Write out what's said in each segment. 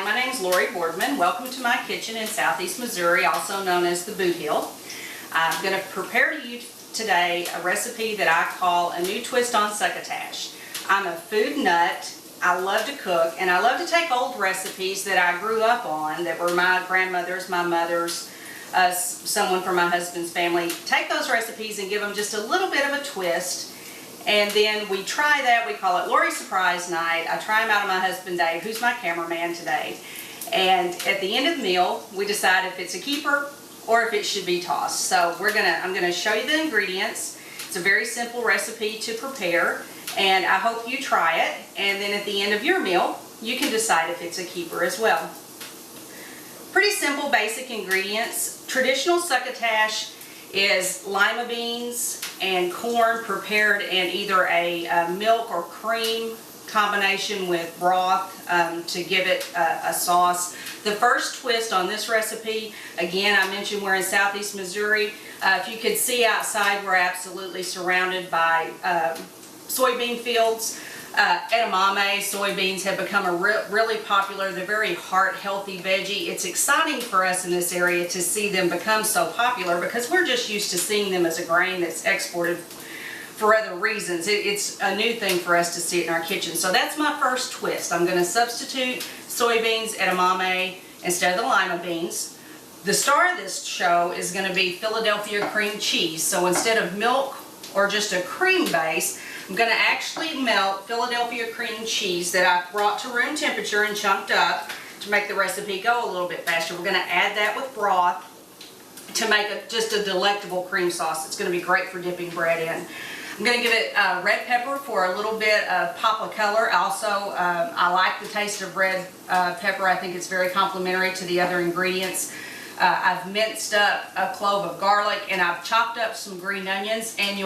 my name is Lori Boardman. Welcome to my kitchen in Southeast Missouri, also known as the Boot Hill. I'm going to prepare to you today a recipe that I call a new twist on succotash. I'm a food nut. I love to cook, and I love to take old recipes that I grew up on, that were my grandmother's, my mother's, someone from my husband's family. Take those recipes and give them just a little bit of a twist. And then we try that. We call it Lori's Surprise Night. I try them out of my husband Dave, who's my cameraman today. And at the end of the meal, we decide if it's a keeper or if it should be tossed. So I'm gonna show you the ingredients. It's a very simple recipe to prepare, and I hope you try it. And then at the end of your meal, you can decide if it's a keeper as well. Pretty simple, basic ingredients. Traditional succotash is lima beans and corn prepared in either a milk or cream combination with broth to give it a sauce. The first twist on this recipe, again, I mentioned we're in Southeast Missouri. If you could see outside, we're absolutely surrounded by soybean fields. Edamame soybeans have become really popular. They're very heart-healthy veggie. It's exciting for us in this area to see them become so popular because we're just used to seeing them as a grain that's exported for other reasons. It's a new thing for us to see it in our kitchen. So that's my first twist. I'm going to substitute soybeans, edamame, instead of the lima beans. The star of this show is going to be Philadelphia cream cheese. So instead of milk or just a cream base, I'm going to actually melt Philadelphia cream cheese that I've brought to room temperature and chunked up to make the recipe go a little bit faster. We're going to add that with broth to make just a delectable cream sauce. It's going to be great for dipping bread in. I'm going to give it red pepper for a little bit of pop of color. Also, I like the taste of red pepper. I think it's very complementary to the other ingredients. I've minced up a clove of garlic, and I've chopped up some green onions, and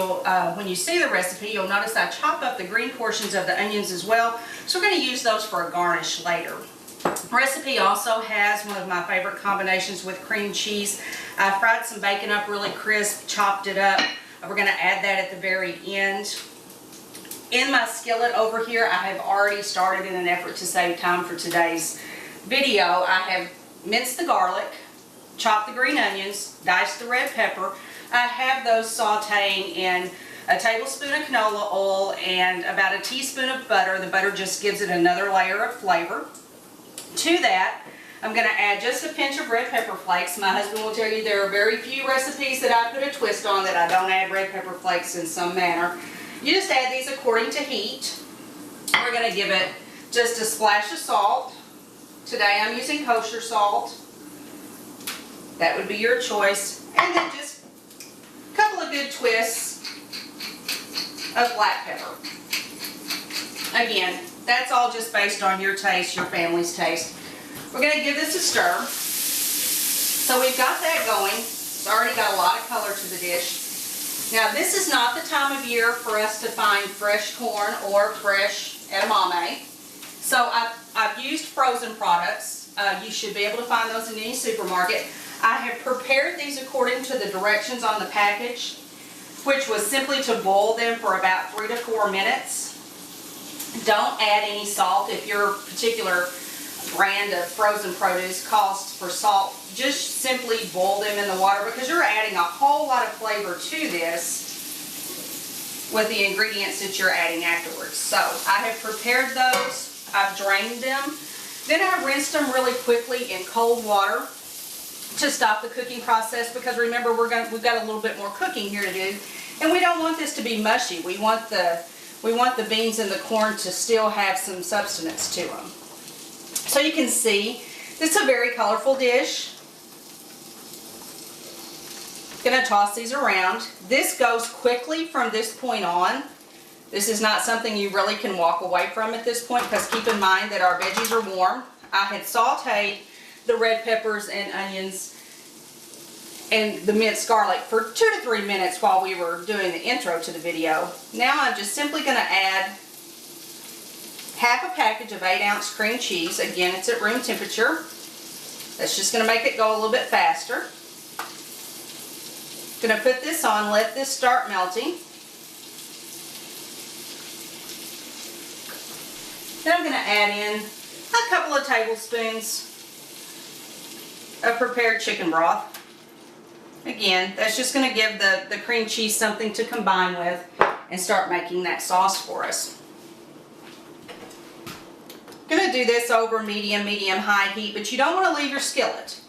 when you see the recipe, you'll notice I chop up the green portions of the onions as well. So we're going to use those for a garnish later. The recipe also has one of my favorite combinations with cream cheese. I fried some bacon up really crisp, chopped it up. We're going to add that at the very end. In my skillet over here, I have already started, in an effort to save time for today's video, I have minced the garlic, chopped the green onions, diced the red pepper. I have those sauteing in a tablespoon of canola oil and about a teaspoon of butter. The butter just gives it another layer of flavor. To that, I'm going to add just a pinch of red pepper flakes. My husband will tell you there are very few recipes that I put a twist on that I don't add red pepper flakes in some manner. You just add these according to heat. We're going to give it just a splash of salt. Today I'm using kosher salt. That would be your choice. And then just a couple of good twists of black pepper. Again, that's all just based on your taste, your family's taste. We're going to give this a stir. So we've got that going. It's already got a lot of color to the dish. Now this is not the time of year for us to find fresh corn or fresh edamame. So I've used frozen products. You should be able to find those in any supermarket. I have prepared these according to the directions on the package, which was simply to boil them for about 3 to 4 minutes. Don't add any salt. If your particular brand of frozen produce calls for salt, just simply boil them in the water because you're adding a whole lot of flavor to this with the ingredients that you're adding afterwards. So I have prepared those. I've drained them. Then I rinsed them really quickly in cold water to stop the cooking process, because remember we've got a little bit more cooking here to do, and we don't want this to be mushy. We want the beans and the corn to still have some substance to them. So you can see this is a very colorful dish. Gonna toss these around. This goes quickly from this point on. This is not something you really can walk away from at this point, because keep in mind that our veggies are warm. I had sauteed the red peppers and onions and the minced garlic for 2 to 3 minutes while we were doing the intro to the video. Now I'm just simply going to add half a package of 8-ounce cream cheese. Again, it's at room temperature. That's just going to make it go a little bit faster. Going to put this on, let this start melting. Then I'm going to add in a couple of tablespoons of prepared chicken broth. Again, that's just going to give the cream cheese something to combine with and start making that sauce for us. Going to do this over medium-high heat, but you don't want to leave your skillet.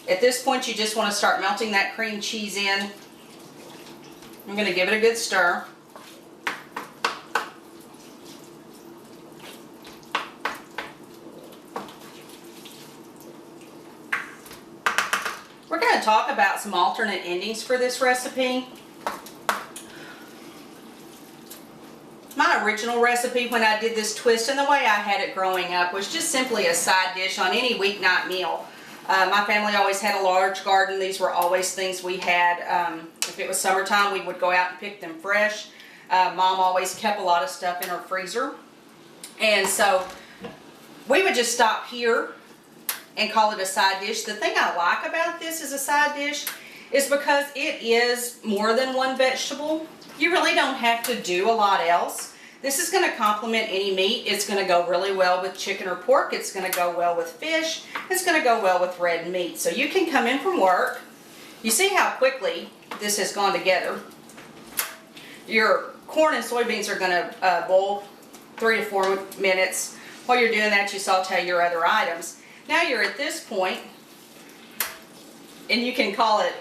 At this point, you just want to start melting that cream cheese in. I'm going to give it a good stir. We're going to talk about some alternate endings for this recipe. My original recipe when I did this twist and the way I had it growing up was just simply a side dish on any weeknight meal. My family always had a large garden. These were always things we had. If it was summertime, we would go out and pick them fresh. Mom always kept a lot of stuff in her freezer. And so we would just stop here and call it a side dish. The thing I like about this as a side dish is because it is more than one vegetable. You really don't have to do a lot else. This is going to complement any meat. It's going to go really well with chicken or pork. It's going to go well with fish. It's going to go well with red meat. So you can come in from work. You see how quickly this has gone together. Your corn and soybeans are going to boil 3 to 4 minutes. While you're doing that, you saute your other items. Now you're at this point, and you can call it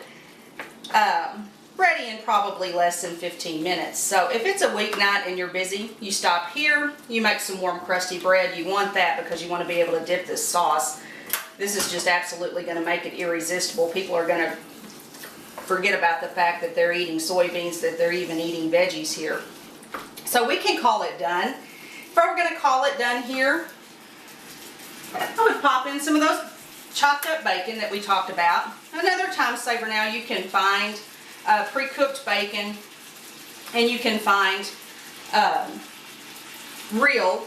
ready in probably less than 15 minutes. So if it's a weeknight and you're busy, you stop here, you make some warm crusty bread. You want that because you want to be able to dip this sauce. This is just absolutely going to make it irresistible. People are going to forget about the fact that they're eating soybeans, that they're even eating veggies here. So we can call it done. If I were going to call it done here, I would pop in some of those chopped up bacon that we talked about. Another time saver now, you can find pre-cooked bacon, and you can find real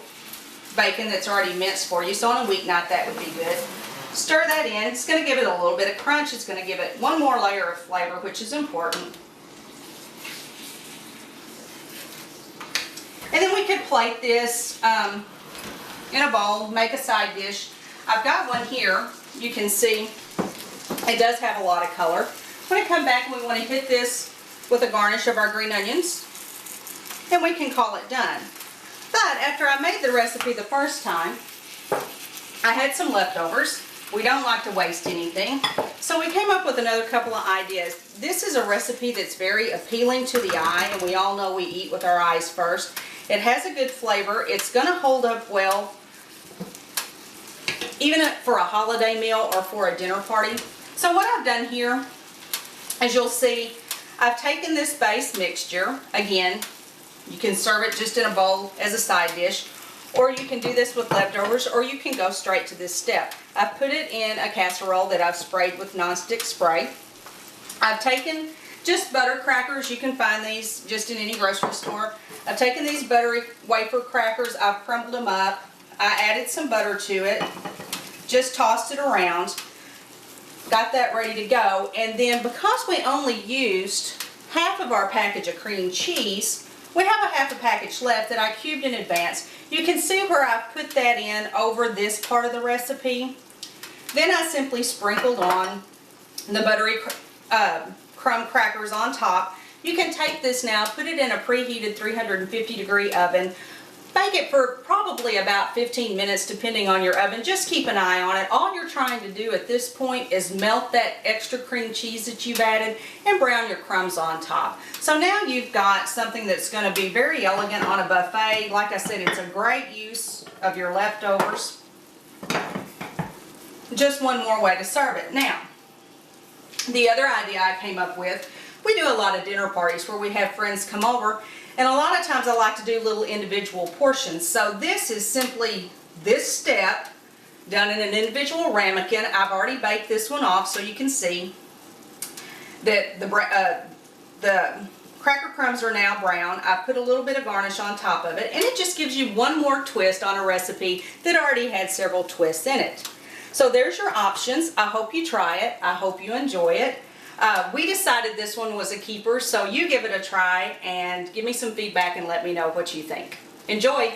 bacon that's already minced for you. So on a weeknight, that would be good. Stir that in. It's going to give it a little bit of crunch. It's going to give it one more layer of flavor, which is important. And then we could plate this in a bowl, make a side dish. I've got one here. You can see it does have a lot of color. When I come back, we want to hit this with a garnish of our green onions, and we can call it done. But after I made the recipe the first time, I had some leftovers. We don't like to waste anything, so we came up with another couple of ideas. This is a recipe that's very appealing to the eye, and we all know we eat with our eyes first. It has a good flavor. It's going to hold up well even for a holiday meal or for a dinner party. So what I've done here, as you'll see, I've taken this base mixture. Again, you can serve it just in a bowl as a side dish, or you can do this with leftovers, or you can go straight to this step. I've put it in a casserole that I've sprayed with nonstick spray. I've taken just butter crackers. You can find these just in any grocery store. I've taken these buttery wafer crackers. I've crumbled them up. I added some butter to it. Just tossed it around. Got that ready to go. And then because we only used half of our package of cream cheese, we have a half a package left that I cubed in advance. You can see where I've put that in over this part of the recipe. Then I simply sprinkled on the buttery crumb crackers on top. You can take this now, put it in a preheated 350-degree oven. Bake it for probably about 15 minutes depending on your oven. Just keep an eye on it. All you're trying to do at this point is melt that extra cream cheese that you've added and brown your crumbs on top. So now you've got something that's going to be very elegant on a buffet. Like I said, it's a great use of your leftovers. Just one more way to serve it. Now, the other idea I came up with, we do a lot of dinner parties where we have friends come over, and a lot of times I like to do little individual portions. So this is simply this step done in an individual ramekin. I've already baked this one off so you can see that the cracker crumbs are now brown. I put a little bit of garnish on top of it, and it just gives you one more twist on a recipe that already had several twists in it. So there's your options. I hope you try it. I hope you enjoy it. We decided this one was a keeper, so you give it a try and give me some feedback and let me know what you think. Enjoy!